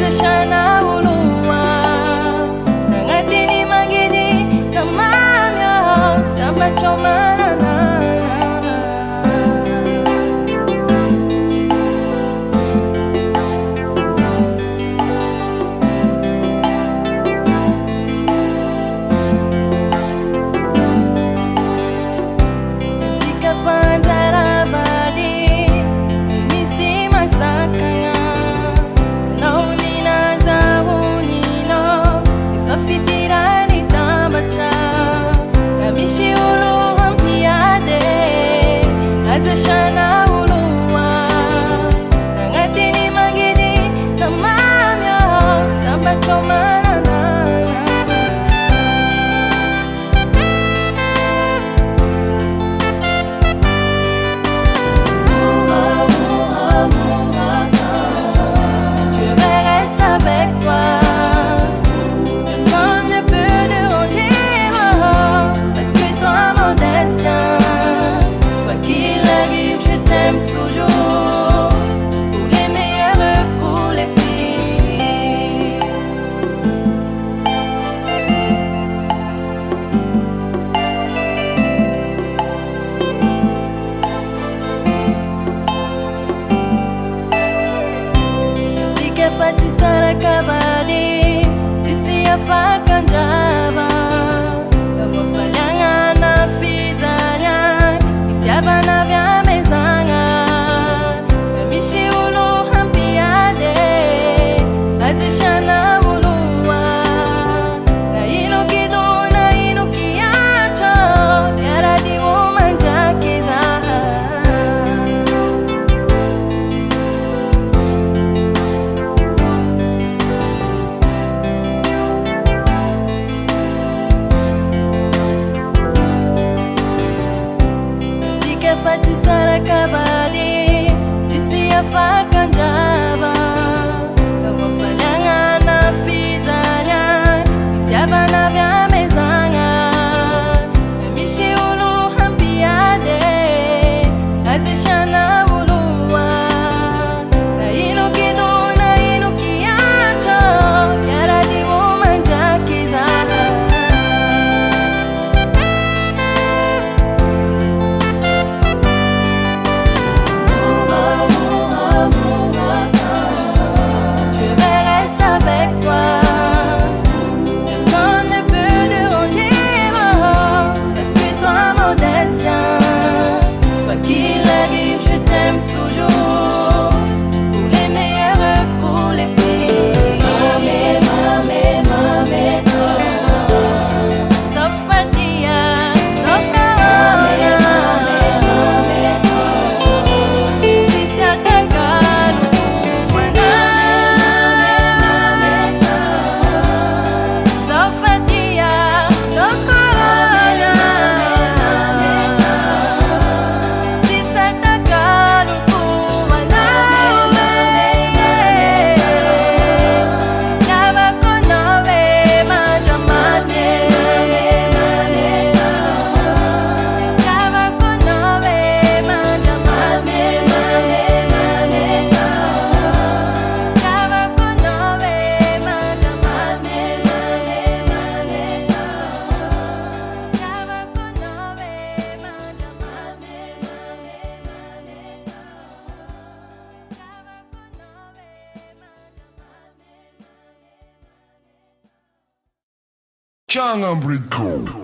Azashana ulua Nangatini magidi Kamamyo Samba chomana Fati sara kabadi Tisi ya faka njaba Na wafalanga na fidanya Itiaba na vya mezanga Na mishi ulu hampiade Azishana ulua Na inu kidu na inu kiacho Yaradi umanjakiza Fati sara kabadi Tisi ya faka njaba Na wafalanga na fidanya Itiaba na vya mezanga Na mishi ulu hampiade Azishana ulua Na inu kidu na inu kiacho Yaradi umanjakiza Changambrico.